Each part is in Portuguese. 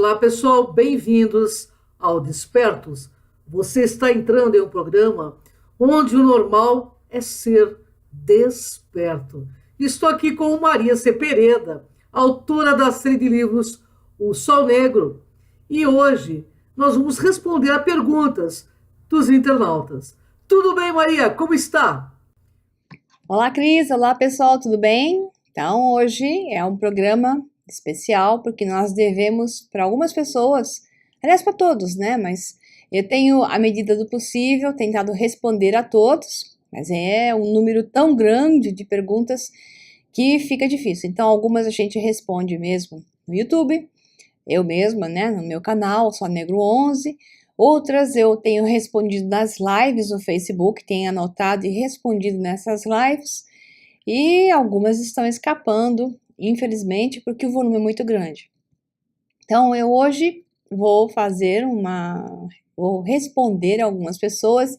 Olá, pessoal, bem-vindos ao Despertos. Você está entrando em um programa onde o normal é ser desperto. Estou aqui com Maria Cepereda, autora da série de livros O Sol Negro. E hoje nós vamos responder a perguntas dos internautas. Tudo bem, Maria? Como está? Olá, Cris. Olá, pessoal, tudo bem? Então, hoje é um programa especial porque nós devemos para algumas pessoas, aliás, para todos, né? Mas eu tenho, à medida do possível, tentado responder a todos, mas é um número tão grande de perguntas que fica difícil. Então, algumas a gente responde mesmo no YouTube, eu mesma, né, no meu canal, Só Negro 11. Outras eu tenho respondido nas lives no Facebook, tenho anotado e respondido nessas lives, e algumas estão escapando, infelizmente, porque o volume é muito grande. Então, eu hoje vou responder algumas pessoas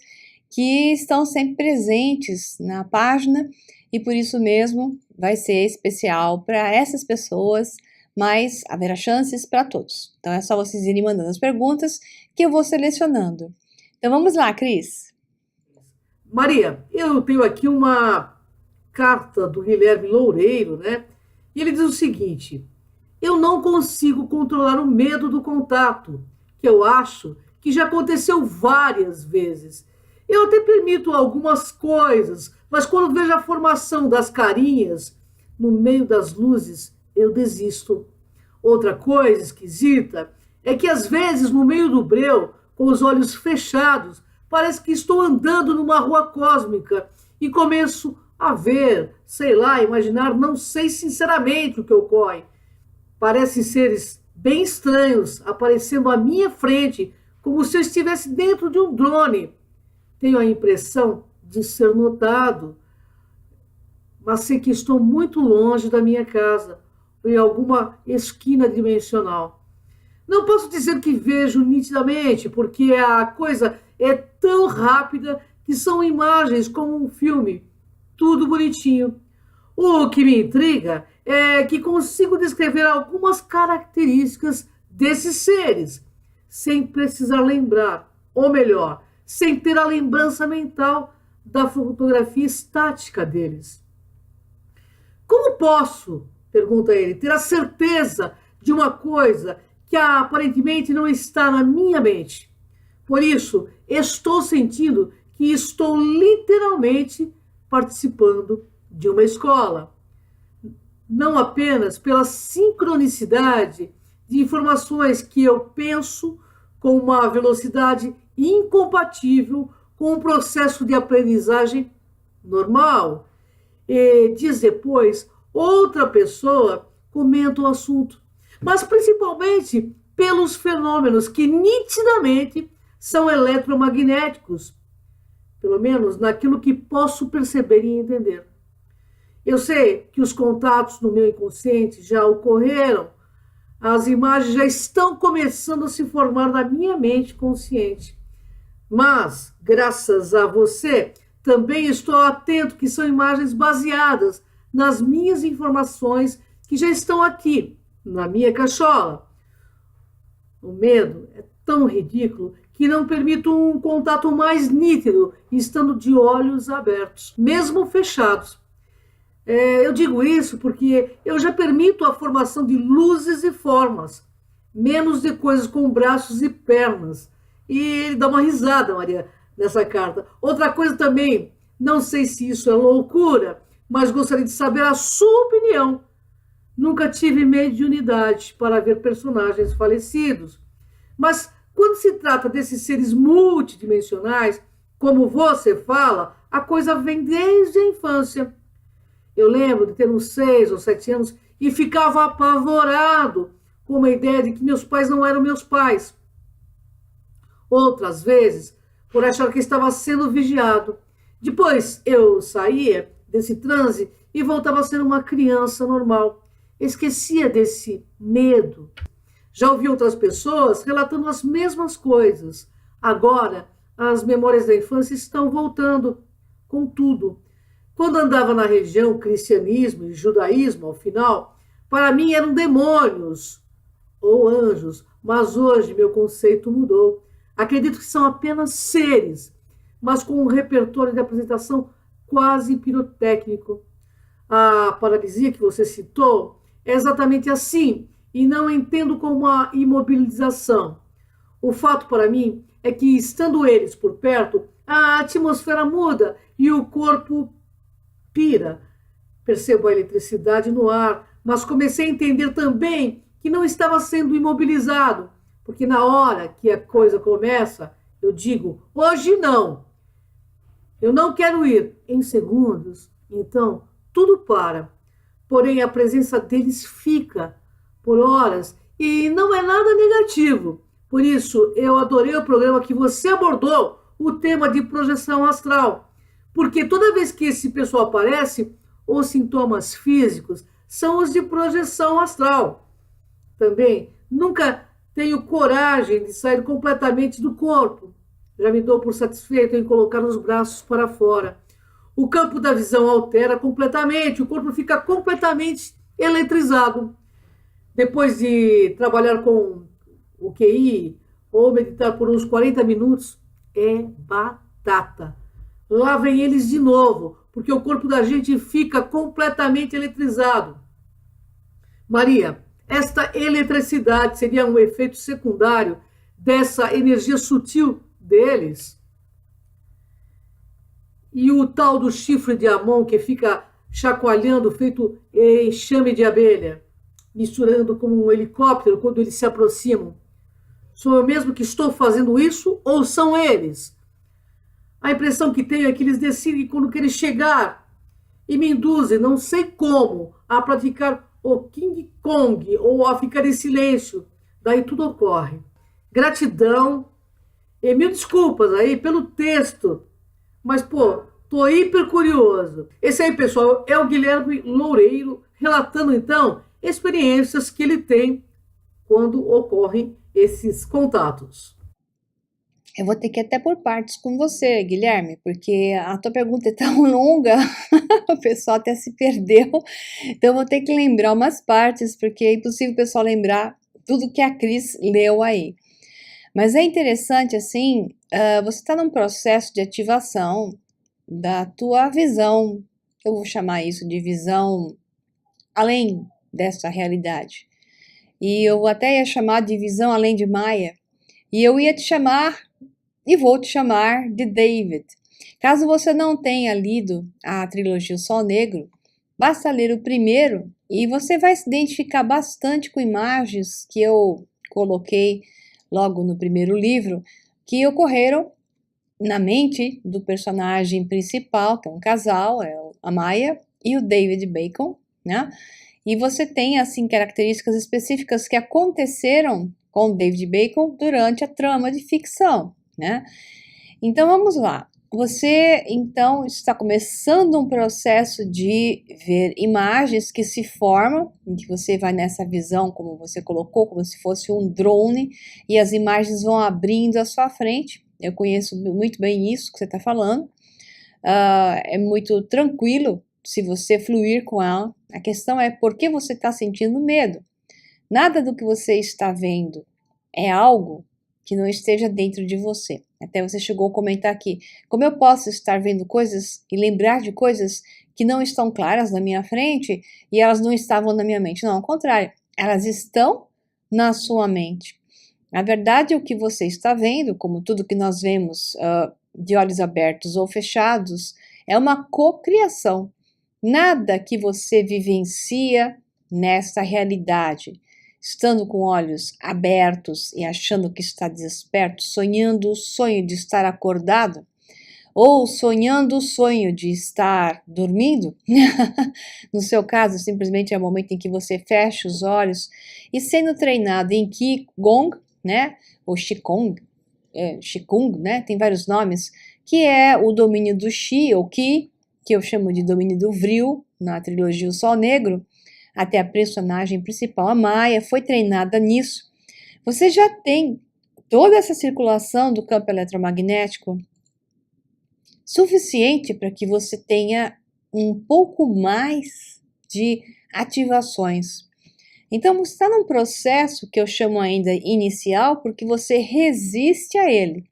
que estão sempre presentes na página, e por isso mesmo vai ser especial para essas pessoas, mas haverá chances para todos. Então, é só vocês irem mandando as perguntas que eu vou selecionando. Então, vamos lá, Cris. Maria, eu tenho aqui uma carta do Guilherme Loureiro, né? E ele diz o seguinte: eu não consigo controlar o medo do contato, que eu acho que já aconteceu várias vezes. Eu até permito algumas coisas, mas quando vejo a formação das carinhas no meio das luzes, eu desisto. Outra coisa esquisita é que às vezes no meio do breu, com os olhos fechados, parece que estou andando numa rua cósmica e começo a ver, sei lá, imaginar, não sei sinceramente o que ocorre. Parecem seres bem estranhos aparecendo à minha frente, como se eu estivesse dentro de um drone. Tenho a impressão de ser notado, mas sei que estou muito longe da minha casa, ou em alguma esquina dimensional. Não posso dizer que vejo nitidamente, porque a coisa é tão rápida que são imagens como um filme, tudo bonitinho. O que me intriga é que consigo descrever algumas características desses seres, sem precisar lembrar, ou melhor, sem ter a lembrança mental da fotografia estática deles. Como posso, pergunta ele, ter a certeza de uma coisa que aparentemente não está na minha mente? Por isso, estou sentindo que estou literalmente participando de uma escola. Não apenas pela sincronicidade de informações que eu penso com uma velocidade incompatível com o processo de aprendizagem normal. E dias depois, outra pessoa comenta o assunto, mas principalmente pelos fenômenos que nitidamente são eletromagnéticos, pelo menos naquilo que posso perceber e entender. Eu sei que os contatos no meu inconsciente já ocorreram, as imagens já estão começando a se formar na minha mente consciente. Mas, graças a você, também estou atento que são imagens baseadas nas minhas informações que já estão aqui, na minha cachola. O medo é tão ridículo que não permito um contato mais nítido, estando de olhos abertos, mesmo fechados. Eu digo isso porque eu já permito a formação de luzes e formas, menos de coisas com braços e pernas. E ele dá uma risada, Maria, nessa carta. Outra coisa também, não sei se isso é loucura, mas gostaria de saber a sua opinião. Nunca tive mediunidade para ver personagens falecidos, mas quando se trata desses seres multidimensionais, como você fala, a coisa vem desde a infância. Eu lembro de ter uns 6 ou 7 anos e ficava apavorado com a ideia de que meus pais não eram meus pais. Outras vezes, por achar que estava sendo vigiado. Depois eu saía desse transe e voltava a ser uma criança normal. Esquecia desse medo. Já ouvi outras pessoas relatando as mesmas coisas. Agora, as memórias da infância estão voltando com tudo. Quando andava na região cristianismo e judaísmo, ao final, para mim eram demônios ou anjos, Mas hoje meu conceito mudou. Acredito que são apenas seres, mas com um repertório de apresentação quase pirotécnico. A paralisia que você citou é exatamente assim, e não entendo como uma imobilização. O fato para mim é que, estando eles por perto, a atmosfera muda e o corpo pira. Percebo a eletricidade no ar, mas comecei a entender também que não estava sendo imobilizado, porque na hora que a coisa começa, eu digo: hoje não, eu não quero ir. Em segundos, então, tudo para. Porém, a presença deles fica por horas e não é nada negativo. Por isso, eu adorei o programa que você abordou, o tema de projeção astral. Porque toda vez que esse pessoal aparece, os sintomas físicos são os de projeção astral. Também nunca tenho coragem de sair completamente do corpo. Já me dou por satisfeito em colocar os braços para fora. O campo da visão altera completamente, o corpo fica completamente eletrizado. Depois de trabalhar com o QI ou meditar por uns 40 minutos, é batata. Lá vem eles de novo, porque o corpo da gente fica completamente eletrizado. Maria, esta eletricidade seria um efeito secundário dessa energia sutil deles? E o tal do chifre de Amon que fica chacoalhando, feito enxame de abelha, misturando como um helicóptero quando eles se aproximam. Sou eu mesmo que estou fazendo isso ou são eles? A impressão que tenho é que eles decidem quando querem chegar e me induzem, não sei como, a praticar o King Kong ou a ficar em silêncio. Daí tudo ocorre. Gratidão e mil desculpas aí pelo texto. Mas, pô, tô hiper curioso. Esse aí, pessoal, é o Guilherme Loureiro, relatando, então, experiências que ele tem quando ocorrem esses contatos. Eu vou ter que ir até por partes com você, Guilherme, porque a tua pergunta é tão longa, o pessoal até se perdeu. Então, eu vou ter que lembrar umas partes, porque é impossível o pessoal lembrar tudo que a Cris leu aí. Mas é interessante, assim, você está num processo de ativação da tua visão, eu vou chamar isso de visão além dessa realidade. E eu até ia chamar de visão além de Maia, e eu ia te chamar e vou te chamar de David. Caso você não tenha lido a trilogia O Sol Negro, basta ler o primeiro e você vai se identificar bastante com imagens que eu coloquei logo no primeiro livro, que ocorreram na mente do personagem principal, que é um casal, é a Maya e o David Bacon, né? E você tem, assim, características específicas que aconteceram com o David Bacon durante a trama de ficção, né? Então, vamos lá. Você, então, está começando um processo de ver imagens que se formam, em que você vai nessa visão, como você colocou, como se fosse um drone, e as imagens vão abrindo à sua frente. Eu conheço muito bem isso que você está falando. É muito tranquilo se você fluir com ela. A questão é por que você está sentindo medo. Nada do que você está vendo é algo que não esteja dentro de você. Até você chegou a comentar aqui, como eu posso estar vendo coisas e lembrar de coisas que não estão claras na minha frente e elas não estavam na minha mente? Não, ao contrário, elas estão na sua mente. Na verdade, o que você está vendo, como tudo que nós vemos de olhos abertos ou fechados, é uma cocriação. Nada que você vivencia nessa realidade, estando com olhos abertos e achando que está desperto, sonhando o sonho de estar acordado, ou sonhando o sonho de estar dormindo, no seu caso, simplesmente é o momento em que você fecha os olhos e sendo treinado em Qigong, né, ou Qigong, Qigong, né, tem vários nomes, que é o domínio do Qi ou Qi, que eu chamo de domínio do Vril, na trilogia O Sol Negro, até a personagem principal, a Maya, foi treinada nisso. Você já tem toda essa circulação do campo eletromagnético suficiente para que você tenha um pouco mais de ativações. Então, você está num processo que eu chamo ainda inicial porque você resiste a ele.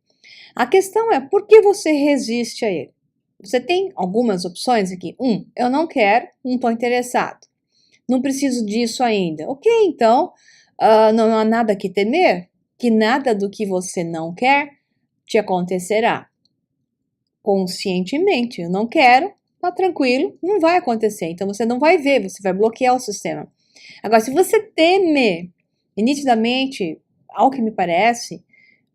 A questão é, por que você resiste a ele? Você tem algumas opções aqui. Eu não quero, não estou interessado. Não preciso disso ainda. Ok, então, não há nada que temer, que nada do que você não quer te acontecerá. Conscientemente, eu não quero, tá tranquilo, não vai acontecer. Então, você não vai ver, você vai bloquear o sistema. Agora, se você teme, e nitidamente, ao que me parece,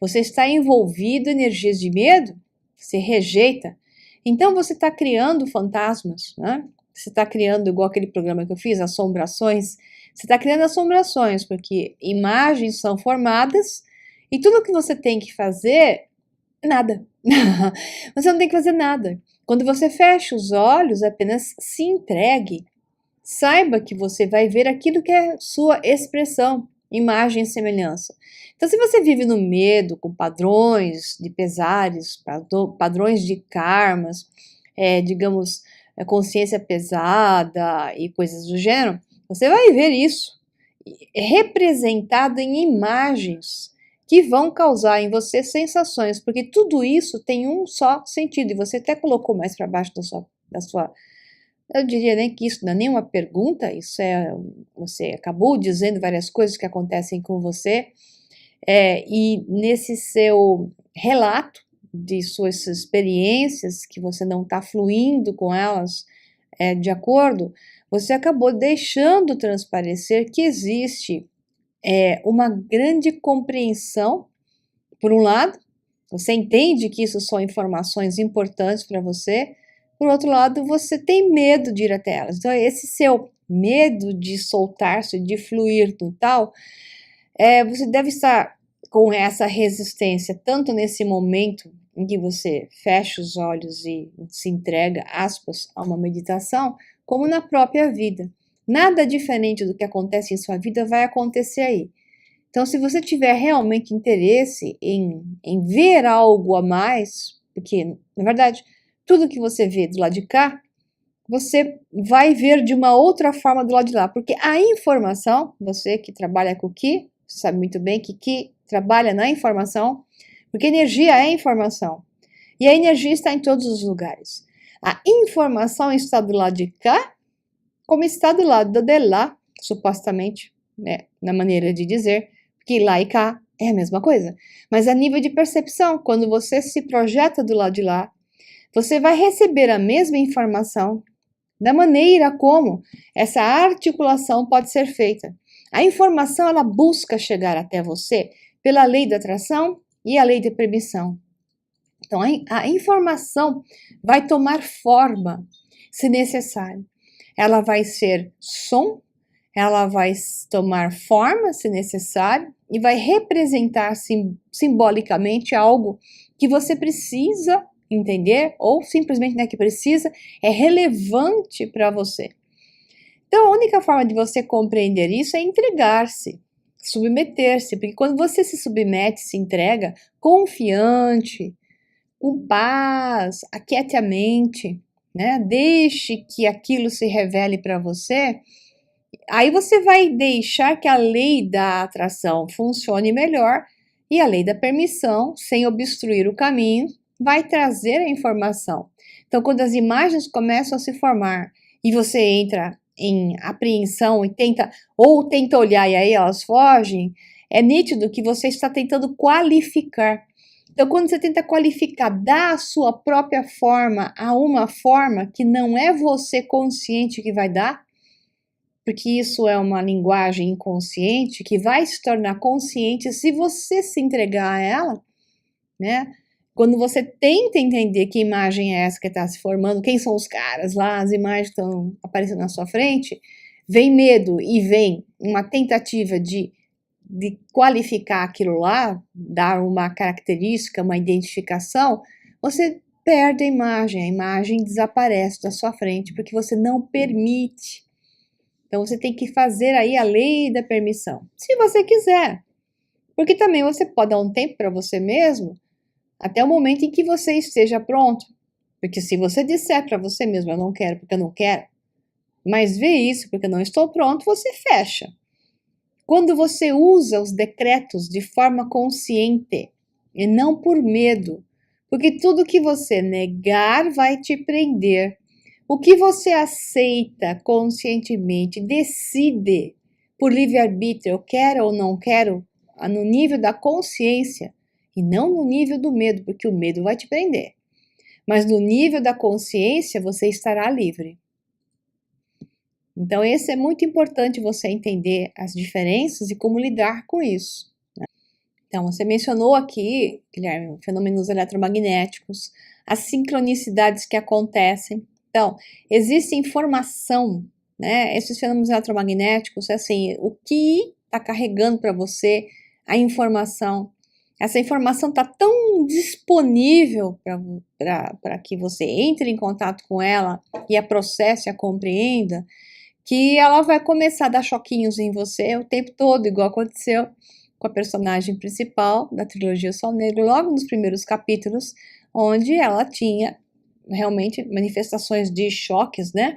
você está envolvido em energias de medo, você rejeita, então você está criando fantasmas, né? Você está criando, igual aquele programa que eu fiz, assombrações. Você está criando assombrações, porque imagens são formadas e tudo que você tem que fazer, nada. Você não tem que fazer nada. Quando você fecha os olhos, apenas se entregue. Saiba que você vai ver aquilo que é sua expressão, imagem e semelhança. Então, se você vive no medo, com padrões de pesares, padrões de karmas, digamos, consciência pesada e coisas do gênero, você vai ver isso representado em imagens que vão causar em você sensações, porque tudo isso tem um só sentido, e você até colocou mais para baixo da sua eu diria nem que isso não é nenhuma pergunta, isso é, você acabou dizendo várias coisas que acontecem com você, e nesse seu relato de suas experiências, que você não está fluindo com elas de acordo, você acabou deixando transparecer que existe uma grande compreensão, por um lado, você entende que isso são informações importantes para você, por outro lado, você tem medo de ir até elas. Então, esse seu medo de soltar-se, de fluir no tal, você deve estar com essa resistência, tanto nesse momento em que você fecha os olhos e se entrega, aspas, a uma meditação, como na própria vida. Nada diferente do que acontece em sua vida vai acontecer aí. Então, se você tiver realmente interesse em ver algo a mais, porque, na verdade, tudo que você vê do lado de cá, você vai ver de uma outra forma do lado de lá, porque a informação, você que trabalha com o Ki, sabe muito bem que Ki trabalha na informação, porque energia é informação, e a energia está em todos os lugares. A informação está do lado de cá, como está do lado de lá, supostamente, né, na maneira de dizer, que lá e cá é a mesma coisa. Mas a nível de percepção, quando você se projeta do lado de lá, você vai receber a mesma informação da maneira como essa articulação pode ser feita. A informação, ela busca chegar até você pela lei da atração e a lei de permissão. Então, a informação vai tomar forma, se necessário. Ela vai ser som, ela vai tomar forma, se necessário, e vai representar simbolicamente algo que você precisa entender, ou simplesmente não é que precisa, é relevante para você. Então, a única forma de você compreender isso é entregar-se, submeter-se, porque quando você se submete, se entrega, confiante, com paz, aquiete a mente, né? Deixe que aquilo se revele para você, aí você vai deixar que a lei da atração funcione melhor e a lei da permissão, sem obstruir o caminho, vai trazer a informação. Então, quando as imagens começam a se formar e você entra em apreensão e tenta olhar e aí elas fogem, é nítido que você está tentando qualificar. Então, quando você tenta qualificar, dar a sua própria forma a uma forma que não é você consciente que vai dar, porque isso é uma linguagem inconsciente que vai se tornar consciente se você se entregar a ela, né? Quando você tenta entender que imagem é essa que está se formando, quem são os caras lá, as imagens estão aparecendo na sua frente, vem medo e vem uma tentativa de qualificar aquilo lá, dar uma característica, uma identificação, você perde a imagem desaparece da sua frente, porque você não permite. Então, você tem que fazer aí a lei da permissão, se você quiser. Porque também você pode dar um tempo para você mesmo, até o momento em que você esteja pronto. Porque se você disser para você mesmo, eu não quero porque eu não quero, mas vê isso porque eu não estou pronto, você fecha. quando você usa os decretos de forma consciente e não por medo, porque tudo que você negar vai te prender. O que você aceita conscientemente, decide por livre-arbítrio, eu quero ou não quero, no nível da consciência e não no nível do medo, porque o medo vai te prender. Mas no nível da consciência você estará livre. Então, esse é muito importante você entender as diferenças e como lidar com isso. Então, você mencionou aqui, Guilherme, fenômenos eletromagnéticos, as sincronicidades que acontecem. Então, existe informação, né? Esses fenômenos eletromagnéticos, assim, o que está carregando para você a informação. Essa informação está tão disponível para que você entre em contato com ela e a processe, a compreenda, que ela vai começar a dar choquinhos em você o tempo todo, igual aconteceu com a personagem principal da trilogia Sol Negro, logo nos primeiros capítulos, onde ela tinha realmente manifestações de choques, né?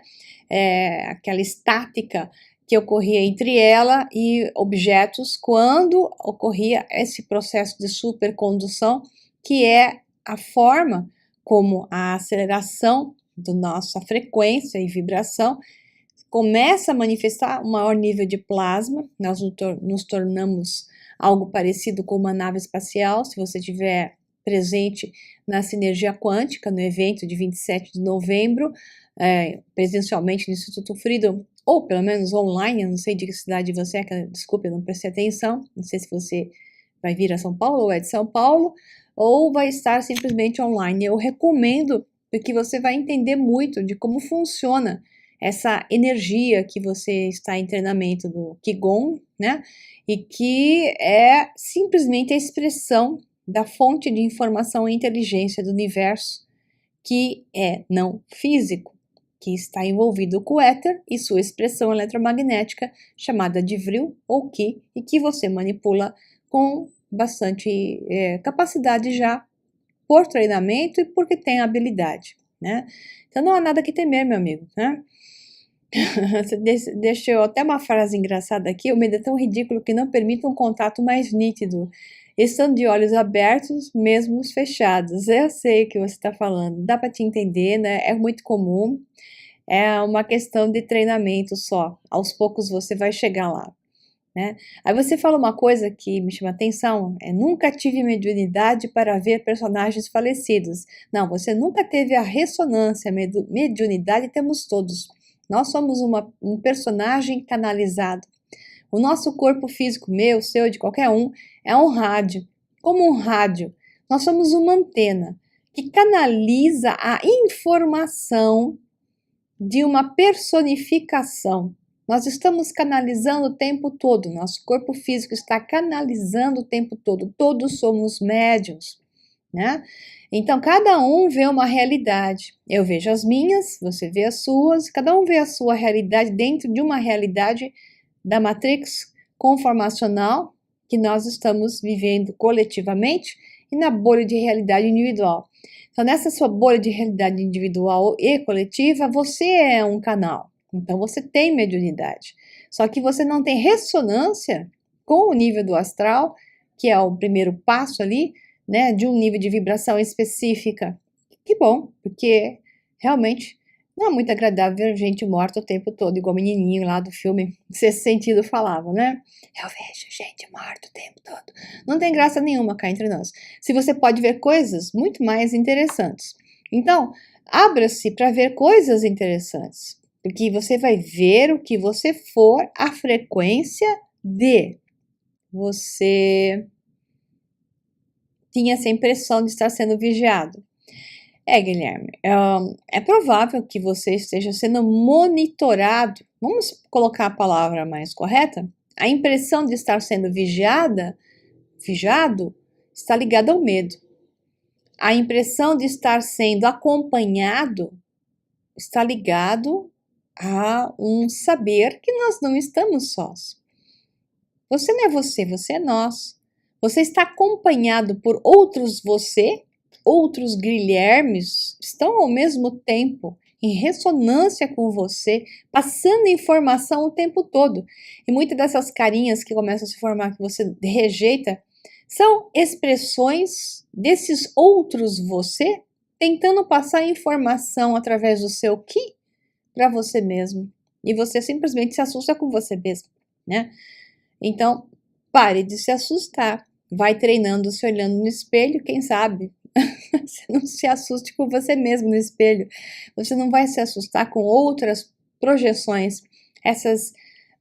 Aquela estática que ocorria entre ela e objetos quando ocorria esse processo de supercondução, que é a forma como a aceleração da nossa frequência e vibração começa a manifestar um maior nível de plasma, nós nos tornamos algo parecido com uma nave espacial. Se você estiver presente na Sinergia Quântica, no evento de 27 de novembro, presencialmente no Instituto Freedom, ou pelo menos online, eu não sei de que cidade você é, desculpe, eu não prestei atenção, não sei se você vai vir a São Paulo ou é de São Paulo, ou vai estar simplesmente online. Eu recomendo, porque você vai entender muito de como funciona essa energia que você está em treinamento do Qigong, né? E que é simplesmente a expressão da fonte de informação e inteligência do universo, que é não físico, que está envolvido com o éter e sua expressão eletromagnética, chamada de Vril ou Qi, e que você manipula com bastante capacidade já, por treinamento e porque tem habilidade, né? Então não há nada que temer, meu amigo, né? Deixou até uma frase engraçada aqui: o medo é tão ridículo que não permite um contato mais nítido, estando de olhos abertos, mesmo os fechados. Eu sei o que você está falando, dá para te entender, né? É muito comum, é uma questão de treinamento só, aos poucos você vai chegar lá, né? Aí você fala uma coisa que me chama atenção, nunca tive mediunidade para ver personagens falecidos. Não, você nunca teve a ressonância, mediunidade temos todos. Nós somos um personagem canalizado. O nosso corpo físico, meu, seu, de qualquer um, é um rádio. Como um rádio, nós somos uma antena que canaliza a informação de uma personificação. Nós estamos canalizando o tempo todo, nosso corpo físico está canalizando o tempo todo. Todos somos médiuns, né? Então, cada um vê uma realidade. Eu vejo as minhas, você vê as suas, cada um vê a sua realidade dentro de uma realidade da matrix conformacional que nós estamos vivendo coletivamente e na bolha de realidade individual. Então, nessa sua bolha de realidade individual e coletiva, você é um canal. Então, você tem mediunidade. Só que você não tem ressonância com o nível do astral, que é o primeiro passo ali, né, de um nível de vibração específica. Que bom, porque realmente não é muito agradável ver gente morta o tempo todo, igual o menininho lá do filme Sexto Sentido falava, né? Eu vejo gente morta o tempo todo. Não tem graça nenhuma cá entre nós. Se você pode ver coisas muito mais interessantes. Então, abra-se para ver coisas interessantes, porque você vai ver o que você for a frequência de. Você tinha essa impressão de estar sendo vigiado. Guilherme, é provável que você esteja sendo monitorado. Vamos colocar a palavra mais correta? A impressão de estar sendo vigiado, está ligada ao medo. A impressão de estar sendo acompanhado está ligado a um saber que nós não estamos sós. Você não é você, você é nós. Você está acompanhado por outros você, outros Guilhermes, estão ao mesmo tempo em ressonância com você, passando informação o tempo todo. E muitas dessas carinhas que começam a se formar, que você rejeita, são expressões desses outros você tentando passar informação através do seu ki para você mesmo. E você simplesmente se assusta com você mesmo, né? Então, pare de se assustar. Vai treinando, se olhando no espelho, quem sabe? Você não se assuste com você mesmo no espelho. Você não vai se assustar com outras projeções.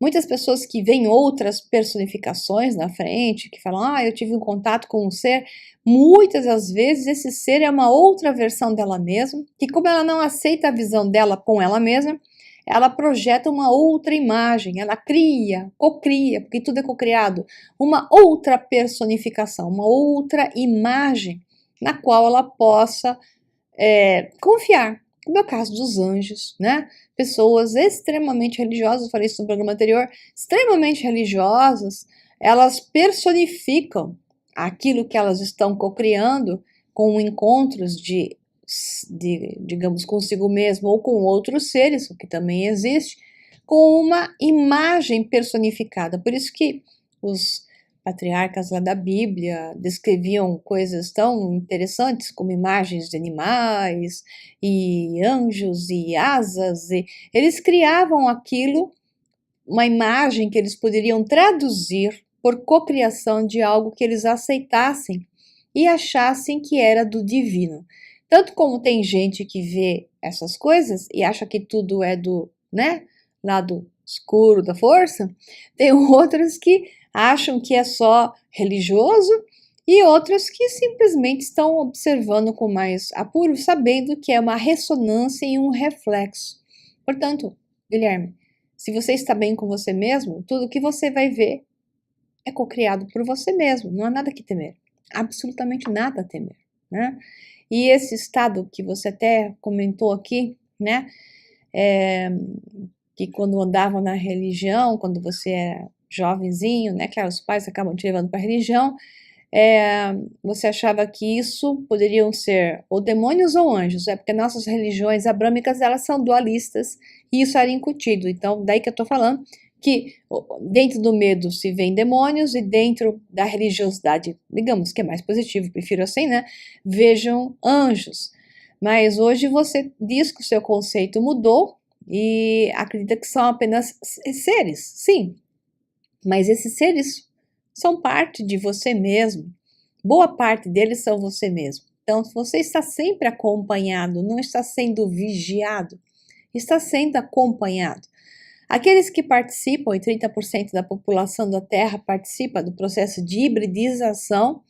Muitas pessoas que veem outras personificações na frente, que falam, eu tive um contato com um ser, muitas das vezes esse ser é uma outra versão dela mesma, que como ela não aceita a visão dela com ela mesma, ela projeta uma outra imagem, ela cria, cocria, porque tudo é cocriado, uma outra personificação, uma outra imagem na qual ela possa confiar. No meu caso dos anjos, né? Pessoas extremamente religiosas, eu falei isso no programa anterior, extremamente religiosas, elas personificam aquilo que elas estão cocriando com encontros digamos, consigo mesmo ou com outros seres, o que também existe, com uma imagem personificada. Por isso que os patriarcas lá da Bíblia descreviam coisas tão interessantes como imagens de animais e anjos e asas. E eles criavam aquilo, uma imagem que eles poderiam traduzir por cocriação de algo que eles aceitassem e achassem que era do divino. Tanto como tem gente que vê essas coisas e acha que tudo é do, lado escuro da força, tem outras que acham que é só religioso e outras que simplesmente estão observando com mais apuro, sabendo que é uma ressonância e um reflexo. Portanto, Guilherme, se você está bem com você mesmo, tudo que você vai ver é cocriado por você mesmo, não há nada que temer, absolutamente nada a temer, né? E esse estado que você até comentou aqui, né, que quando andava na religião, quando você era jovenzinho, né, claro, os pais acabam te levando para a religião, você achava que isso poderiam ser ou demônios ou anjos, porque nossas religiões abrâmicas, elas são dualistas, e isso era incutido, então daí que eu estou falando, que dentro do medo se vêem demônios e dentro da religiosidade, digamos que é mais positivo, prefiro assim, né, vejam anjos. Mas hoje você diz que o seu conceito mudou e acredita que são apenas seres, sim, mas esses seres são parte de você mesmo, boa parte deles são você mesmo. Então, se você está sempre acompanhado, não está sendo vigiado, está sendo acompanhado. Aqueles que participam, e 30% da população da Terra participa do processo de hibridização,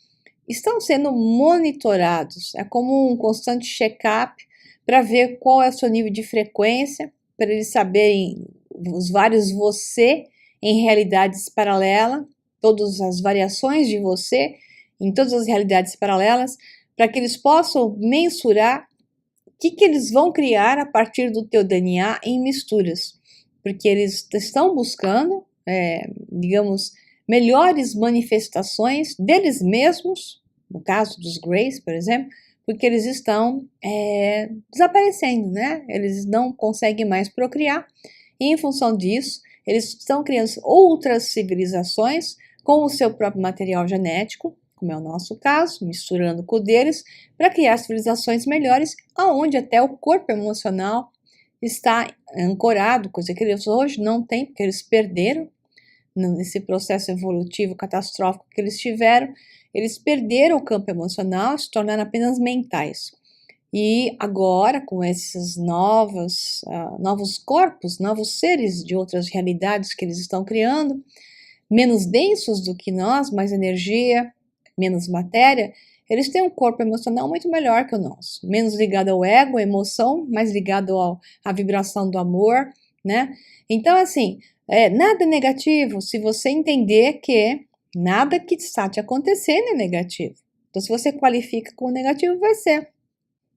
estão sendo monitorados. É como um constante check-up para ver qual é o seu nível de frequência, para eles saberem os vários você em realidades paralelas, todas as variações de você em todas as realidades paralelas, para que eles possam mensurar o que eles vão criar a partir do teu DNA em misturas. Porque eles estão buscando, digamos, melhores manifestações deles mesmos, no caso dos Greys, por exemplo, porque eles estão desaparecendo, né? Eles não conseguem mais procriar, e em função disso, eles estão criando outras civilizações com o seu próprio material genético, como é o nosso caso, misturando com o deles, para criar civilizações melhores, aonde até o corpo emocional está ancorado, coisa que eles hoje não têm, porque eles perderam nesse processo evolutivo catastrófico que eles tiveram, eles perderam o campo emocional, se tornaram apenas mentais. E agora, com esses novos corpos, novos seres de outras realidades que eles estão criando, menos densos do que nós, mais energia, menos matéria, eles têm um corpo emocional muito melhor que o nosso, menos ligado ao ego, à emoção, mais ligado à vibração do amor, né? Então, assim, nada negativo se você entender que nada que está te acontecendo é negativo. Então, se você qualifica como negativo, vai ser.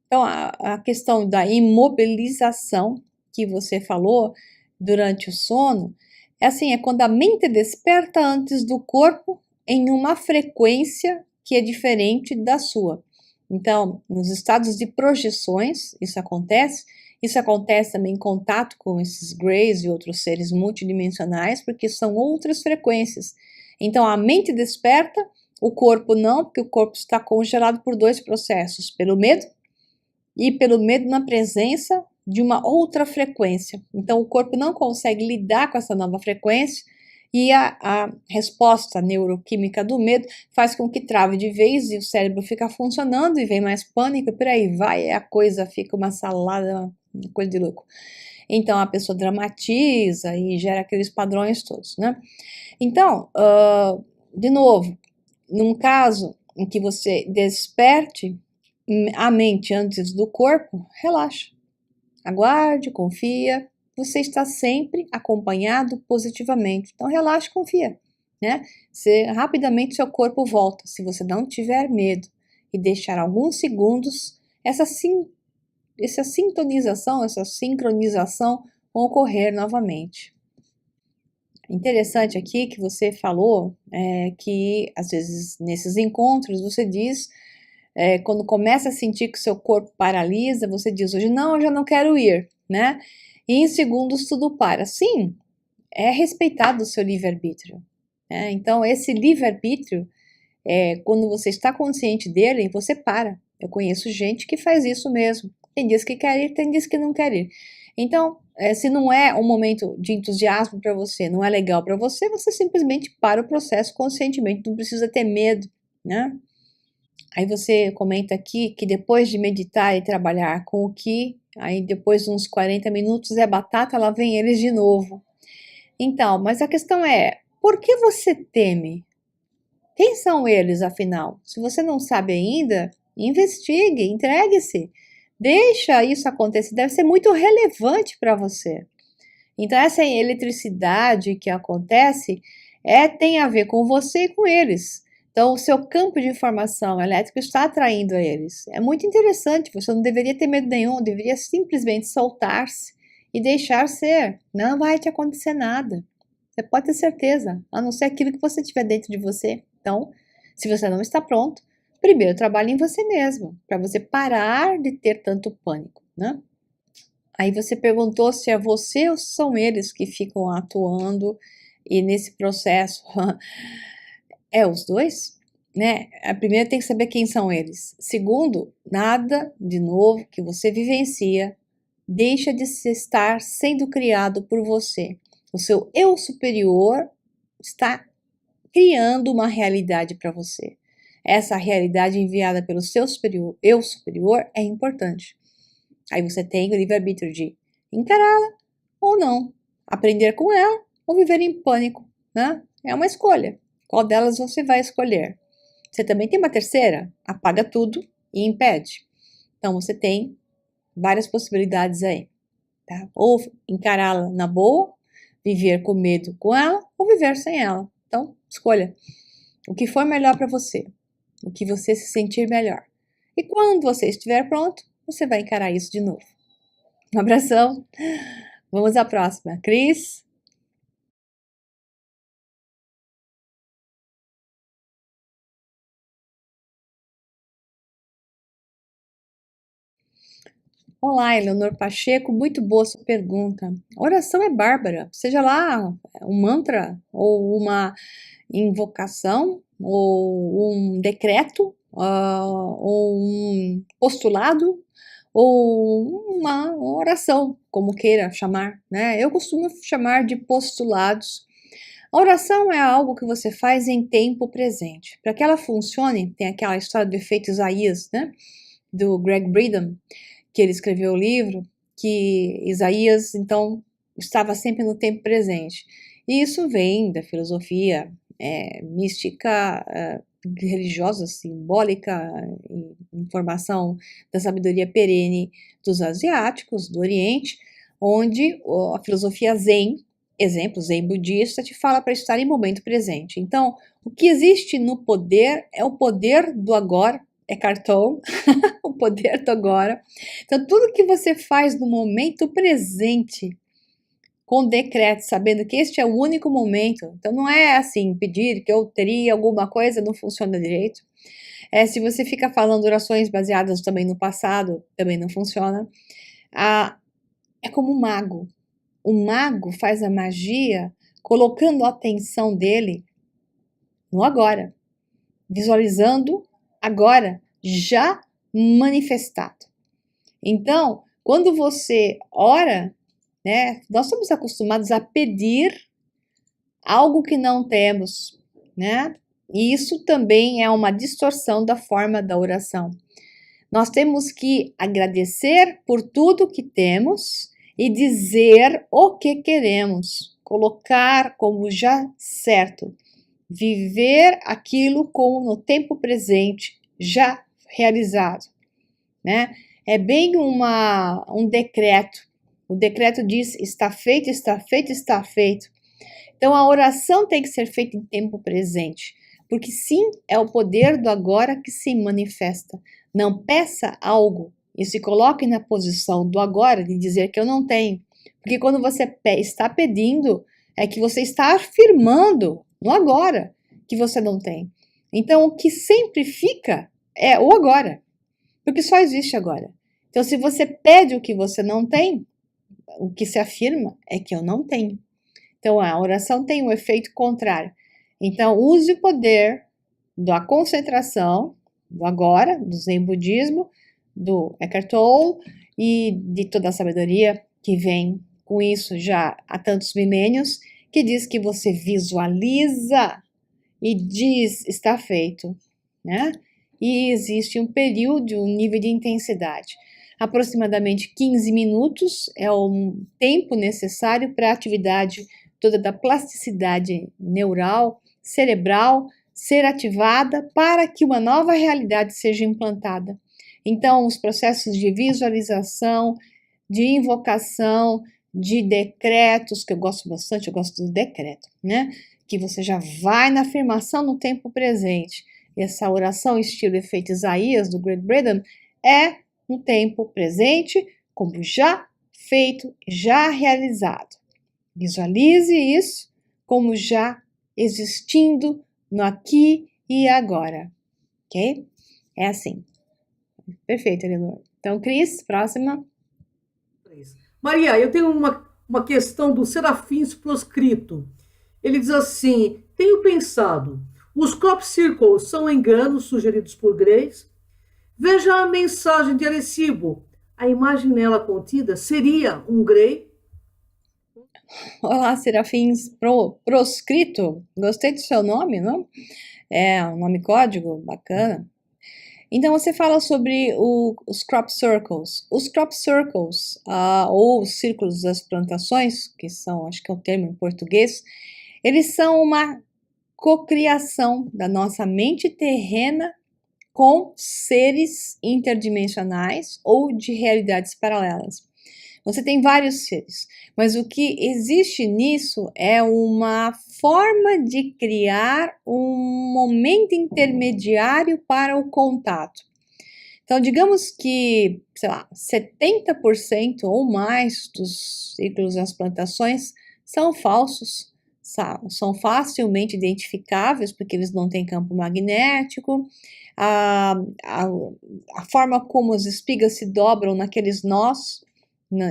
Então, a questão da imobilização que você falou durante o sono, é quando a mente desperta antes do corpo em uma frequência que é diferente da sua. Então, nos estados de projeções, isso acontece, Isso acontece também em contato com esses greys e outros seres multidimensionais, porque são outras frequências. Então, a mente desperta, o corpo não, porque o corpo está congelado por dois processos, pelo medo e pelo medo na presença de uma outra frequência. Então, o corpo não consegue lidar com essa nova frequência e a resposta neuroquímica do medo faz com que trave de vez e o cérebro fica funcionando e vem mais pânico e por aí vai, a coisa fica uma salada, uma coisa de louco. Então, a pessoa dramatiza e gera aqueles padrões todos, né? Então, de novo, num caso em que você desperte a mente antes do corpo, relaxa. Aguarde, confia. Você está sempre acompanhado positivamente. Então, relaxa e confia, né? Rapidamente seu corpo volta, se você não tiver medo e deixar alguns segundos, essa sintonização, essa sincronização vão ocorrer novamente. Interessante aqui que você falou que, às vezes, nesses encontros, você diz, quando começa a sentir que o seu corpo paralisa, você diz hoje, não, eu já não quero ir, né? E em segundos tudo para. Sim, é respeitado o seu livre-arbítrio. Né? Então, esse livre-arbítrio, quando você está consciente dele, você para. Eu conheço gente que faz isso mesmo. Tem dias que quer ir, tem dias que não quer ir. Então, se não é um momento de entusiasmo para você, não é legal para você, você simplesmente para o processo conscientemente, não precisa ter medo, né? Aí você comenta aqui que depois de meditar e trabalhar com o Ki, aí depois de uns 40 minutos é batata, lá vem eles de novo. Então, mas a questão é, por que você teme? Quem são eles, afinal? Se você não sabe ainda, investigue, entregue-se. Deixa isso acontecer, deve ser muito relevante para você. Então, essa eletricidade que acontece tem a ver com você e com eles. Então, o seu campo de informação elétrica está atraindo a eles. É muito interessante, você não deveria ter medo nenhum, deveria simplesmente soltar-se e deixar ser. Não vai te acontecer nada. Você pode ter certeza, a não ser aquilo que você tiver dentro de você. Então, se você não está pronto, primeiro trabalhe em você mesmo, para você parar de ter tanto pânico, né? Aí você perguntou se é você ou se são eles que ficam atuando e nesse processo os dois, né? A primeira tem que saber quem são eles. Segundo, nada de novo que você vivencia deixa de estar sendo criado por você. O seu eu superior está criando uma realidade para você. Essa realidade enviada pelo seu eu superior é importante. Aí você tem o livre-arbítrio de encará-la ou não, aprender com ela ou viver em pânico, né? É uma escolha. Qual delas você vai escolher? Você também tem uma terceira? Apaga tudo e impede. Então você tem várias possibilidades aí, tá? Ou encará-la na boa, viver com medo com ela ou viver sem ela. Então, escolha o que for melhor para você, o que você se sentir melhor. E quando você estiver pronto, você vai encarar isso de novo. Um abração. Vamos à próxima. Cris? Olá, Eleonor Pacheco, muito boa sua pergunta. A oração é bárbara, seja lá um mantra, ou uma invocação, ou um decreto, ou um postulado, ou uma oração, como queira chamar, né? Eu costumo chamar de postulados. A oração é algo que você faz em tempo presente. Para que ela funcione, tem aquela história do efeito Isaías, né? Do Greg Braden, que ele escreveu o livro, que Isaías, então, estava sempre no tempo presente. E isso vem da filosofia mística, religiosa, simbólica, informação da sabedoria perene dos asiáticos, do Oriente, onde a filosofia Zen, exemplo, Zen budista, te fala para estar em momento presente. Então, o que existe no poder é o poder do agora, Eckhart Tolle, o poder do agora. Então, tudo que você faz no momento presente, com decreto, sabendo que este é o único momento, então não é assim, pedir que eu teria alguma coisa, não funciona direito. Se você fica falando orações baseadas também no passado, também não funciona. é como um mago. O mago faz a magia colocando a atenção dele no agora, visualizando agora, já manifestado. Então, quando você ora, né, nós somos acostumados a pedir algo que não temos, né? E isso também é uma distorção da forma da oração. Nós temos que agradecer por tudo que temos e dizer o que queremos, colocar como já certo, viver aquilo como no tempo presente, já realizado, né? É bem um decreto. O decreto diz: está feito, está feito, está feito. Então a oração tem que ser feita em tempo presente, porque sim, é o poder do agora que se manifesta. Não peça algo e se coloque na posição do agora de dizer que eu não tenho, porque quando você está pedindo, é que você está afirmando no agora que você não tem. Então o que sempre fica é o agora, porque só existe agora. Então se você pede o que você não tem, o que se afirma é que eu não tenho. Então, a oração tem um efeito contrário. Então, use o poder da concentração, do agora, do Zen Budismo, do Eckhart Tolle e de toda a sabedoria que vem com isso já há tantos milênios, que diz que você visualiza e diz está feito, né? E existe um período, um nível de intensidade. Aproximadamente 15 minutos é o tempo necessário para a atividade toda da plasticidade neural, cerebral, ser ativada para que uma nova realidade seja implantada. Então, os processos de visualização, de invocação, de decretos, que eu gosto bastante, eu gosto do decreto, né? Que você já vai na afirmação no tempo presente. Essa oração estilo efeito Isaías, do Great Britain, é no tempo presente, como já feito, já realizado. Visualize isso como já existindo no aqui e agora, ok? É assim. Perfeito, Eleanor. Então, Cris, próxima. Maria, eu tenho uma questão do Serafins Proscrito. Ele diz assim: tenho pensado, os crop circles são enganos sugeridos por Grace? Veja a mensagem de Arecibo. A imagem nela contida seria um Grey? Olá, Serafins Proscrito. Gostei do seu nome, não? É um nome código, bacana. Então, você fala sobre os crop circles. Os crop circles, ou os círculos das plantações, que são, acho que é o termo em português, eles são uma cocriação da nossa mente terrena com seres interdimensionais ou de realidades paralelas. Você tem vários seres, mas o que existe nisso é uma forma de criar um momento intermediário para o contato. Então, digamos que, sei lá, 70% ou mais dos ciclos das plantações são falsos, são facilmente identificáveis porque eles não têm campo magnético. A forma como as espigas se dobram naqueles nós,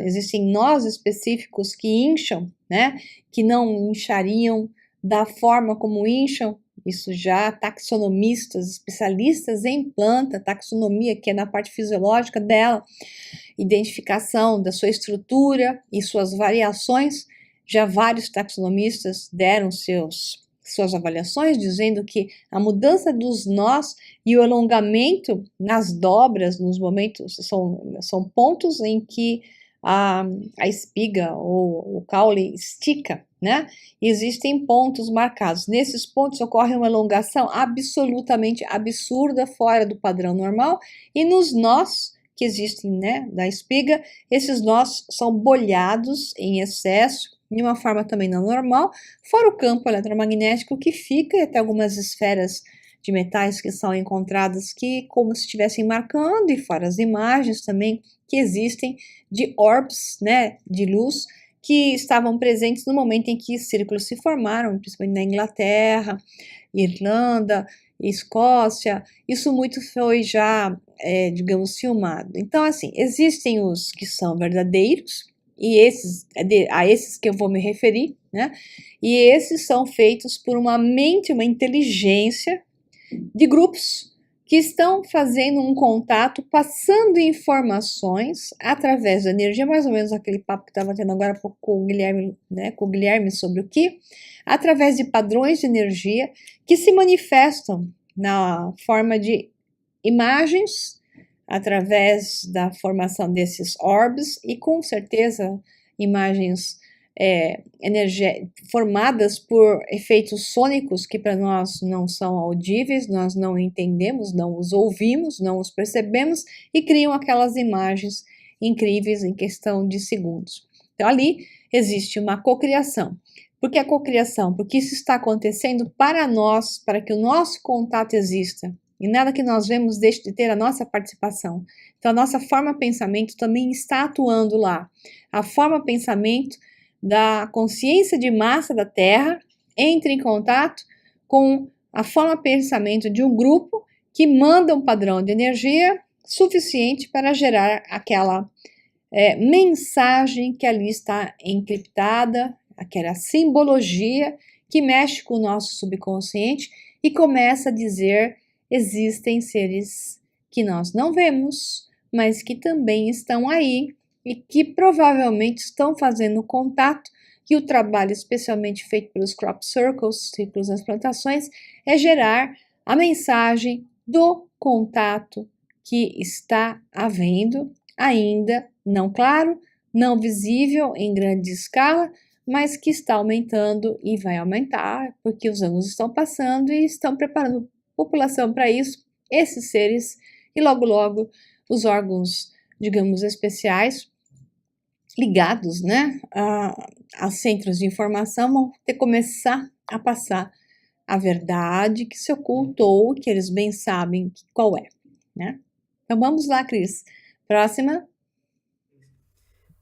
existem nós específicos que incham, né? Que não inchariam da forma como incham. Isso já taxonomistas, especialistas em planta, taxonomia, que é na parte fisiológica dela, identificação da sua estrutura e suas variações. Já vários taxonomistas deram suas avaliações, dizendo que a mudança dos nós e o alongamento nas dobras, nos momentos, são pontos em que a espiga ou o caule estica, né? E existem pontos marcados. Nesses pontos ocorre uma elongação absolutamente absurda, fora do padrão normal, e nos nós que existem, né, da espiga, esses nós são bolhados em excesso, de uma forma também não normal, fora o campo eletromagnético que fica, e até algumas esferas de metais que são encontradas que como se estivessem marcando, e fora as imagens também que existem de orbs, né, de luz, que estavam presentes no momento em que círculos se formaram, principalmente na Inglaterra, Irlanda, Escócia. Isso muito foi já, digamos, filmado. Então, assim, existem os que são verdadeiros, e a esses que eu vou me referir, né? E esses são feitos por uma mente, uma inteligência de grupos que estão fazendo um contato, passando informações através da energia, mais ou menos aquele papo que estava tendo agora há pouco com o Guilherme, né, com o Guilherme sobre o que, através de padrões de energia que se manifestam na forma de imagens, através da formação desses orbes e com certeza imagens formadas por efeitos sônicos que para nós não são audíveis, nós não entendemos, não os ouvimos, não os percebemos e criam aquelas imagens incríveis em questão de segundos. Então ali existe uma cocriação. Por que a cocriação? Porque isso está acontecendo para nós, para que o nosso contato exista. E nada que nós vemos deixe de ter a nossa participação. Então a nossa forma pensamento também está atuando lá. A forma pensamento da consciência de massa da Terra entra em contato com a forma pensamento de um grupo que manda um padrão de energia suficiente para gerar aquela mensagem que ali está encriptada, aquela simbologia que mexe com o nosso subconsciente e começa a dizer: existem seres que nós não vemos, mas que também estão aí e que provavelmente estão fazendo contato, e o trabalho especialmente feito pelos crop circles, círculos das plantações, é gerar a mensagem do contato que está havendo, ainda não claro, não visível em grande escala, mas que está aumentando e vai aumentar, porque os anos estão passando e estão preparando a população para isso, esses seres, e logo logo os digamos, especiais, ligados, né, a centros de informação, vão ter que começar a passar a verdade que se ocultou, que eles bem sabem qual é, né? Então vamos lá, Cris. Próxima.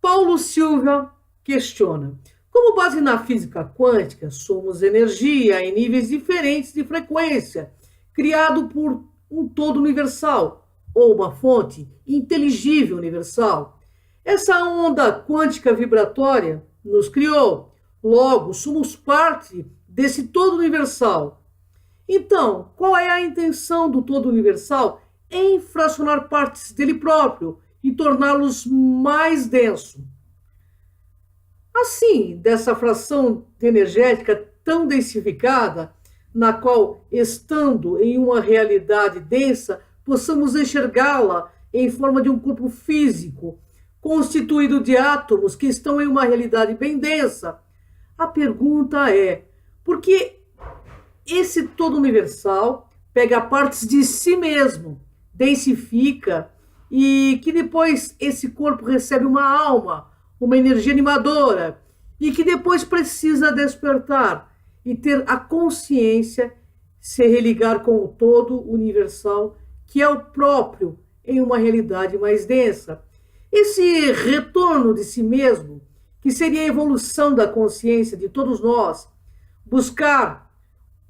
Paulo Silva questiona: como base na física quântica, somos energia em níveis diferentes de frequência, criado por um todo universal, ou uma fonte inteligível universal. Essa onda quântica vibratória nos criou, logo somos parte desse todo universal. Então, qual é a intenção do todo universal? Em fracionar partes dele próprio e torná-los mais denso. Assim, dessa fração energética tão densificada, na qual, estando em uma realidade densa, possamos enxergá-la em forma de um corpo físico, constituído de átomos que estão em uma realidade bem densa. A pergunta é: por que esse todo universal pega partes de si mesmo, densifica, e que depois esse corpo recebe uma alma, uma energia animadora, e que depois precisa despertar e ter a consciência, se religar com o todo universal, que é o próprio em uma realidade mais densa? Esse retorno de si mesmo, que seria a evolução da consciência de todos nós, buscar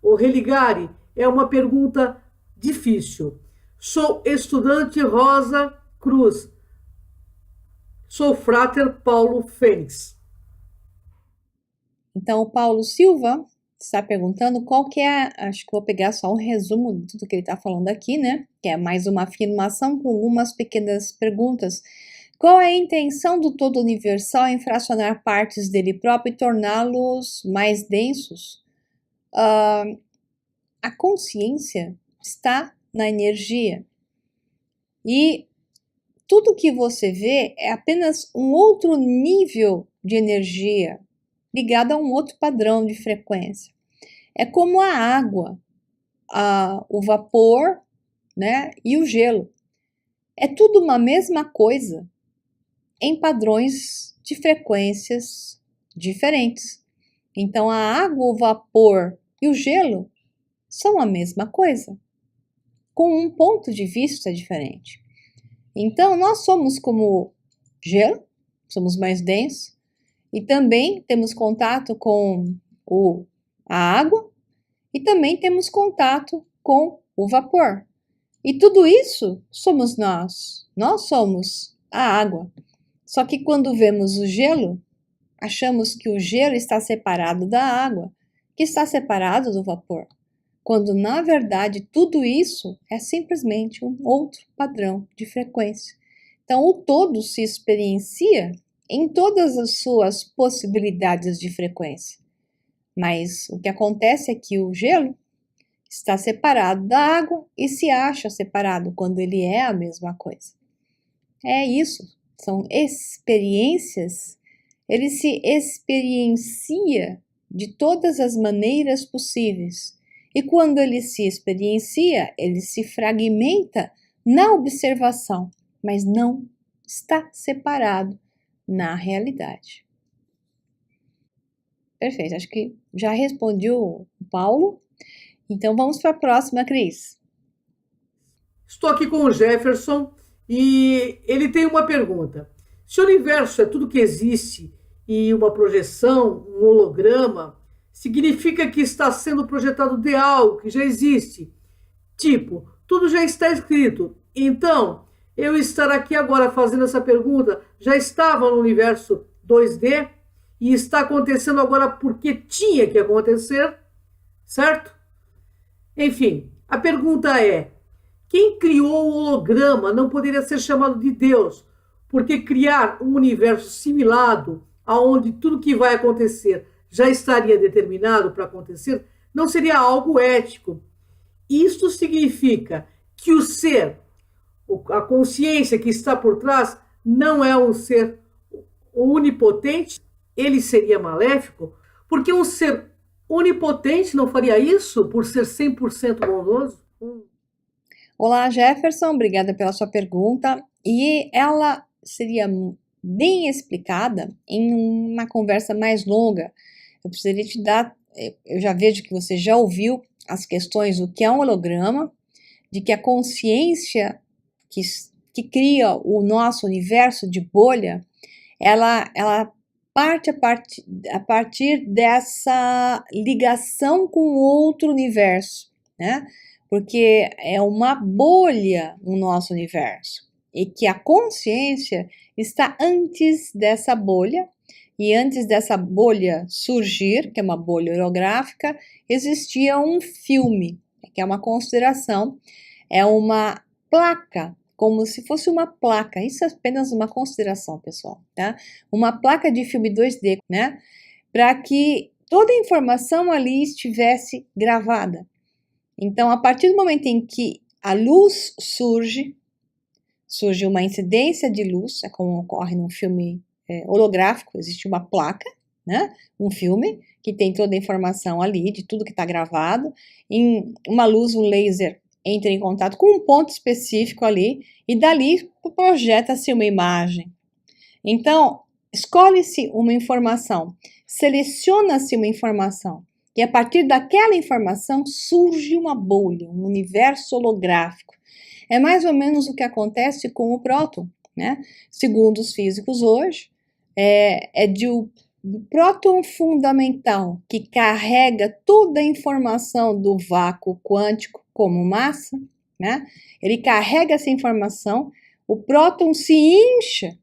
ou religar, é uma pergunta difícil. Sou estudante Rosa Cruz. Sou frater Paulo Fênix. Então, o Paulo Silva está perguntando qual que é, acho que vou pegar só um resumo de tudo que ele está falando aqui, né? Que é mais uma afirmação com algumas pequenas perguntas. Qual é a intenção do todo universal em fracionar partes dele próprio e torná-los mais densos? A consciência está na energia. E tudo que você vê é apenas um outro nível de energia ligado a um outro padrão de frequência. É como a água, o vapor, né, e o gelo. É tudo uma mesma coisa em padrões de frequências diferentes. Então, a água, o vapor e o gelo são a mesma coisa, com um ponto de vista diferente. Então, nós somos como gelo, somos mais densos, e também temos contato com a água, e também temos contato com o vapor. E tudo isso somos nós. Nós somos a água. Só que quando vemos o gelo, achamos que o gelo está separado da água, que está separado do vapor, quando na verdade tudo isso é simplesmente um outro padrão de frequência. Então o todo se experiencia em todas as suas possibilidades de frequência. Mas o que acontece é que o gelo está separado da água e se acha separado quando ele é a mesma coisa. É isso, são experiências. Ele se experiencia de todas as maneiras possíveis. E quando ele se experiencia, ele se fragmenta na observação, mas não está separado na realidade. Perfeito, acho que já respondi o Paulo. Então vamos para a próxima, Cris. Estou aqui com o Jefferson e ele tem uma pergunta. Se o universo é tudo que existe e uma projeção, um holograma, significa que está sendo projetado de algo que já existe. Tipo, tudo já está escrito. Então, eu estar aqui agora fazendo essa pergunta já estava no universo 2D e está acontecendo agora porque tinha que acontecer, certo? Enfim, a pergunta é: quem criou o holograma não poderia ser chamado de Deus, porque criar um universo simulado, aonde tudo que vai acontecer já estaria determinado para acontecer, não seria algo ético. Isto significa que o ser, a consciência que está por trás, não é um ser onipotente, ele seria maléfico, porque um ser onipotente não faria isso por ser 100% bondoso? Olá, Jefferson, obrigada pela sua pergunta. E ela seria bem explicada em uma conversa mais longa. Eu precisaria te dar, eu já vejo que você já ouviu as questões do que é um holograma, de que a consciência que cria o nosso universo de bolha, ela parte a partir dessa ligação com outro universo, né? Porque é uma bolha no nosso universo e que a consciência está antes dessa bolha, e antes dessa bolha surgir, que é uma bolha holográfica, existia um filme, que é uma consideração, é uma placa, como se fosse uma placa, isso é apenas uma consideração, pessoal, tá? Uma placa de filme 2D, né? Para que toda a informação ali estivesse gravada. Então, a partir do momento em que a luz surge uma incidência de luz, é como ocorre num filme holográfico, existe uma placa, né? Um filme que tem toda a informação ali, de tudo que está gravado, em uma luz, um laser entra em contato com um ponto específico ali, e dali projeta-se uma imagem. Então, escolhe-se uma informação, seleciona-se uma informação, e a partir daquela informação surge uma bolha, um universo holográfico. É mais ou menos o que acontece com o próton, né? Segundo os físicos hoje, do próton fundamental, que carrega toda a informação do vácuo quântico como massa, né? Ele carrega essa informação, o próton se incha,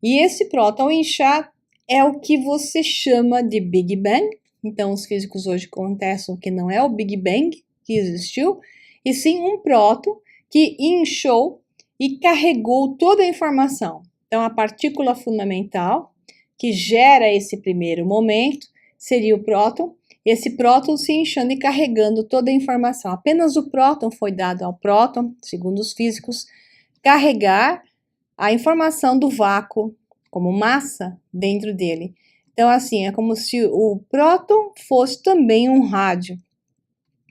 e esse próton inchar é o que você chama de Big Bang. Então, os físicos hoje contestam que não é o Big Bang que existiu, e sim um próton que inchou e carregou toda a informação. Então, a partícula fundamental que gera esse primeiro momento seria o próton, esse próton se inchando e carregando toda a informação. Apenas o próton foi dado ao próton, segundo os físicos, carregar a informação do vácuo como massa dentro dele. Então, assim, é como se o próton fosse também um rádio.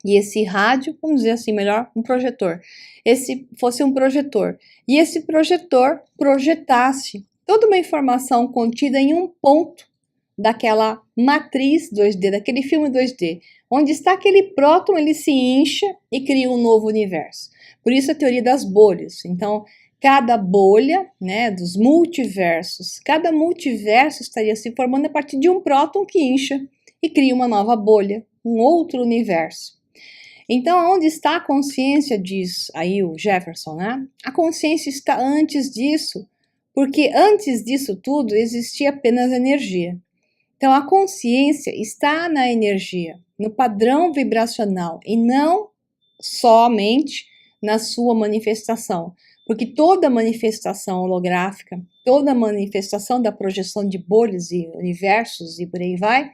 E esse rádio, vamos dizer assim, melhor, um projetor. Esse fosse um projetor. E esse projetor projetasse toda uma informação contida em um ponto daquela matriz 2D, daquele filme 2D. Onde está aquele próton, ele se incha e cria um novo universo. Por isso a teoria das bolhas. Então, cada bolha, né, dos multiversos, cada multiverso estaria se formando a partir de um próton que incha e cria uma nova bolha, um outro universo. Então, onde está a consciência disso? Aí o Jefferson, né? A consciência está antes disso, Porque antes disso tudo existia apenas energia. Então a consciência está na energia, no padrão vibracional e não somente na sua manifestação. Porque toda manifestação holográfica, toda manifestação da projeção de bolhas e universos e por aí vai,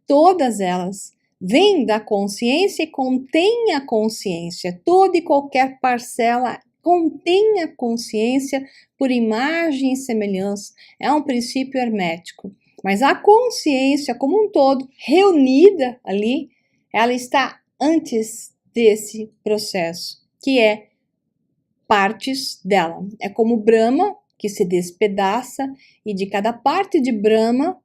todas elas vêm da consciência e contêm a consciência. Toda e qualquer parcela contém a consciência por imagem e semelhança. É um princípio hermético. Mas a consciência como um todo, reunida ali, ela está antes desse processo, que é partes dela. É como Brahma, que se despedaça, e de cada parte de Brahma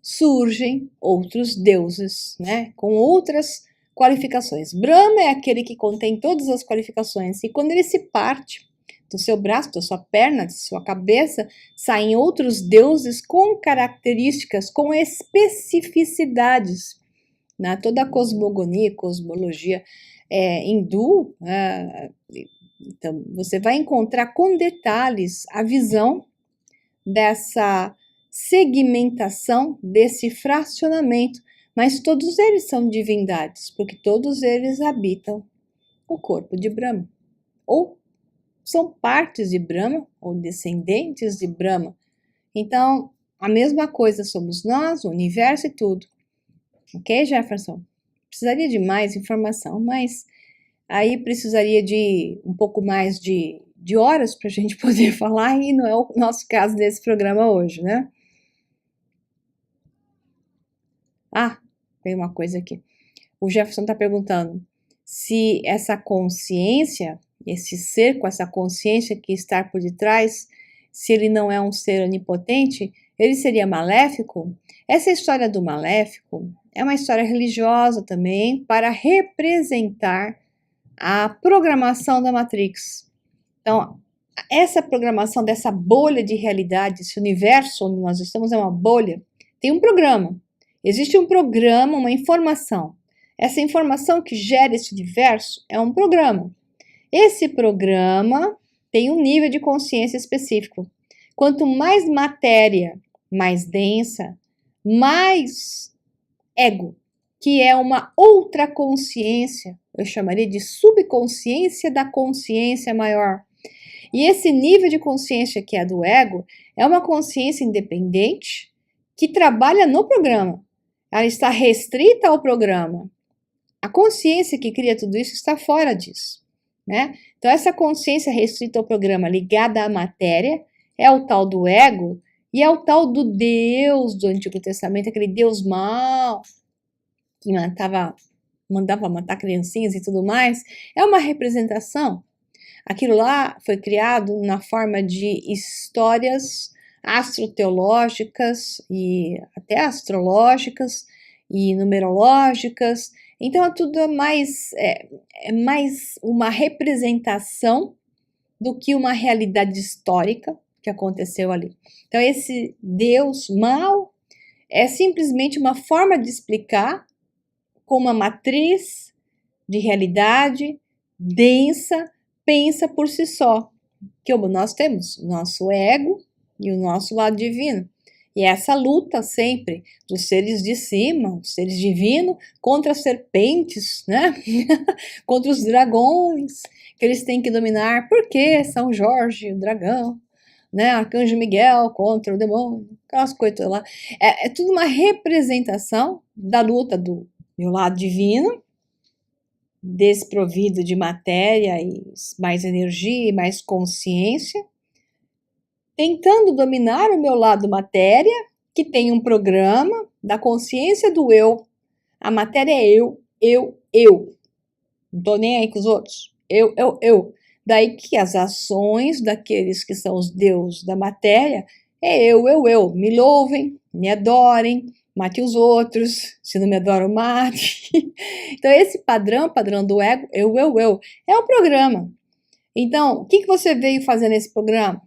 surgem outros deuses, né? Com outras qualificações. Brahma é aquele que contém todas as qualificações, e quando ele se parte do seu braço, da sua perna, da sua cabeça, saem outros deuses com características, com especificidades. Né? Toda a cosmogonia, cosmologia hindu, então você vai encontrar com detalhes a visão dessa segmentação, desse fracionamento, mas todos eles são divindades, porque todos eles habitam o corpo de Brahma, ou são partes de Brahma, ou descendentes de Brahma. Então, a mesma coisa somos nós, o universo e tudo. Ok, Jefferson? Precisaria de mais informação, mas aí precisaria de um pouco mais de horas para a gente poder falar, e não é o nosso caso desse programa hoje, né? Ah, tem uma coisa aqui. O Jefferson está perguntando se essa consciência, esse ser com essa consciência que está por detrás, se ele não é um ser onipotente, ele seria maléfico? Essa história do maléfico é uma história religiosa também para representar a programação da Matrix. Então, essa programação dessa bolha de realidade, esse universo onde nós estamos é uma bolha, tem um programa. Existe um programa, uma informação. Essa informação que gera esse universo é um programa. Esse programa tem um nível de consciência específico. Quanto mais matéria, mais densa, mais ego, que é uma outra consciência, eu chamaria de subconsciência da consciência maior. E esse nível de consciência que é do ego é uma consciência independente que trabalha no programa. Ela está restrita ao programa. A consciência que cria tudo isso está fora disso, né? Então, essa consciência restrita ao programa, ligada à matéria, é o tal do ego e é o tal do Deus do Antigo Testamento, aquele Deus mau que mandava matar criancinhas e tudo mais. É uma representação. Aquilo lá foi criado na forma de histórias astroteológicas e até astrológicas e numerológicas. Então, tudo é mais uma representação do que uma realidade histórica que aconteceu ali. Então, esse Deus mau é simplesmente uma forma de explicar com uma matriz de realidade densa, pensa por si só. Que nós temos o nosso ego e o nosso lado divino. E essa luta sempre dos seres de cima, os seres divinos, contra as serpentes, né? Contra os dragões, que eles têm que dominar. Por que São Jorge, o dragão, né? Arcanjo Miguel contra o demônio, aquelas coisas lá. É tudo uma representação da luta do meu lado divino, desprovido de matéria e mais energia e mais consciência, tentando dominar o meu lado matéria, que tem um programa da consciência do eu. A matéria é eu. Não tô nem aí com os outros. Eu. Daí que as ações daqueles que são os deuses da matéria é eu. Me louvem, me adorem, mate os outros, se não me adoram, mate. Então esse padrão do ego, eu, é um programa. Então, o que você veio fazer nesse programa?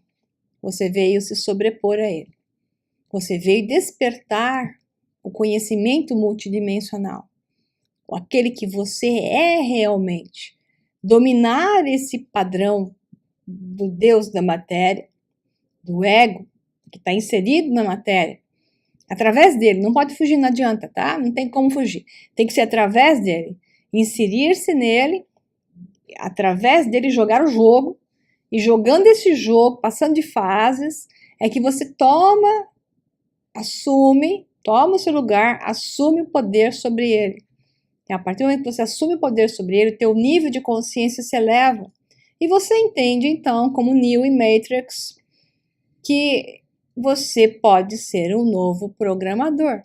Você veio se sobrepor a ele. Você veio despertar o conhecimento multidimensional. Aquele que você é realmente. Dominar esse padrão do Deus da matéria, do ego, que está inserido na matéria, através dele, não pode fugir, não adianta, tá? Não tem como fugir. Tem que ser através dele, inserir-se nele, através dele jogar o jogo, e jogando esse jogo, passando de fases, é que você toma o seu lugar, assume o poder sobre ele. E a partir do momento que você assume o poder sobre ele, o teu nível de consciência se eleva. E você entende, então, como Neo e Matrix, que você pode ser um novo programador.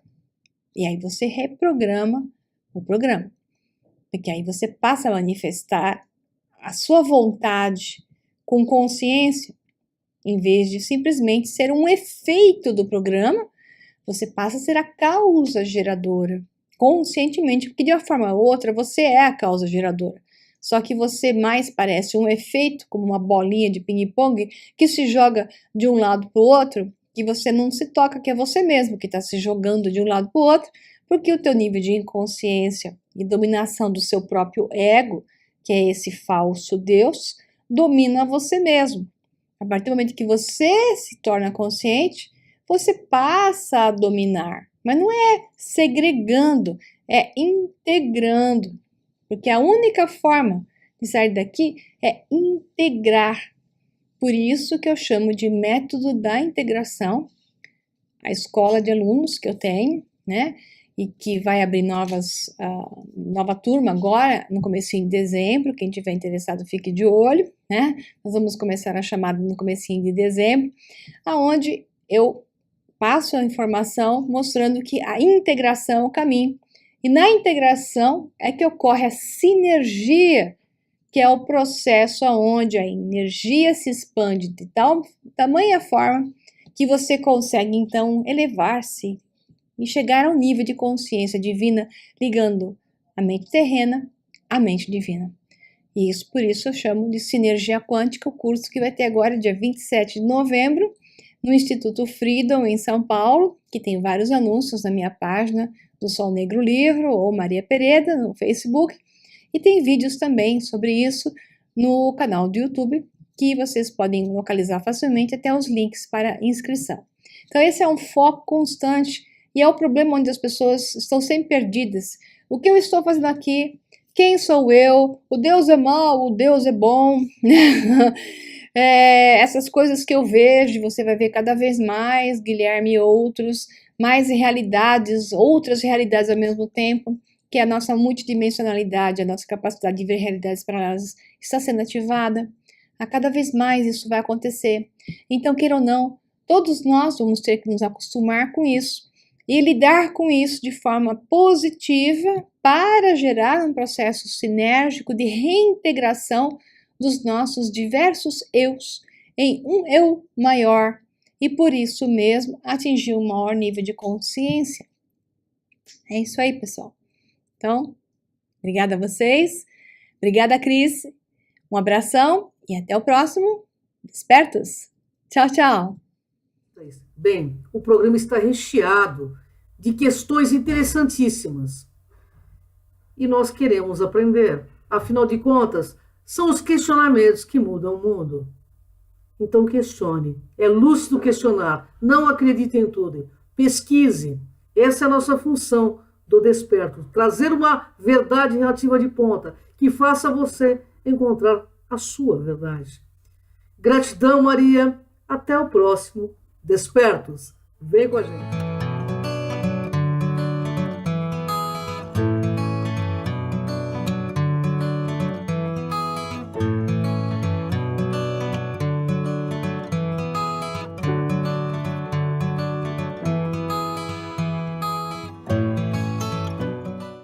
E aí você reprograma o programa. Porque aí você passa a manifestar a sua vontade com consciência, em vez de simplesmente ser um efeito do programa, você passa a ser a causa geradora, conscientemente, porque de uma forma ou outra você é a causa geradora. Só que você mais parece um efeito, como uma bolinha de ping-pong, que se joga de um lado para o outro, que você não se toca, que é você mesmo que está se jogando de um lado para o outro, porque o teu nível de inconsciência e dominação do seu próprio ego, que é esse falso Deus, domina você mesmo. A partir do momento que você se torna consciente, você passa a dominar. Mas não é segregando, é integrando. Porque a única forma de sair daqui é integrar. Por isso que eu chamo de método da integração, a escola de alunos que eu tenho, né? E que vai abrir nova turma agora, no comecinho de dezembro. Quem tiver interessado, fique de olho, né? Nós vamos começar a chamada no comecinho de dezembro, aonde eu passo a informação mostrando que a integração é o caminho. E na integração é que ocorre a sinergia, que é o processo onde a energia se expande de tamanha forma que você consegue, então, elevar-se e chegar ao nível de consciência divina, ligando a mente terrena à mente divina. E isso, por isso, eu chamo de Sinergia Quântica, o curso que vai ter agora, dia 27 de novembro, no Instituto Freedom, em São Paulo, que tem vários anúncios na minha página do Sol Negro Livro ou Maria Pereda no Facebook, e tem vídeos também sobre isso no canal do YouTube, que vocês podem localizar facilmente, até os links para inscrição. Então esse é um foco constante e é o problema onde as pessoas estão sempre perdidas. O que eu estou fazendo aqui? Quem sou eu? O Deus é mau, o Deus é bom. Essas coisas que eu vejo, você vai ver cada vez mais, Guilherme e outros, mais realidades, outras realidades ao mesmo tempo, que a nossa multidimensionalidade, a nossa capacidade de ver realidades paralelas está sendo ativada. A cada vez mais isso vai acontecer. Então, queira ou não, todos nós vamos ter que nos acostumar com isso e lidar com isso de forma positiva para gerar um processo sinérgico de reintegração dos nossos diversos eus em um eu maior e por isso mesmo atingir um maior nível de consciência. É isso aí, pessoal. Então, obrigada a vocês, obrigada, Cris, um abração e até o próximo Despertos. Tchau, tchau. Bem, o programa está recheado de questões interessantíssimas e nós queremos aprender. Afinal de contas, são os questionamentos que mudam o mundo. Então questione, é lúcido questionar, não acredite em tudo, pesquise. Essa é a nossa função do Desperto, trazer uma verdade relativa de ponta que faça você encontrar a sua verdade. Gratidão, Maria. Até o próximo Despertos. Vem com a gente.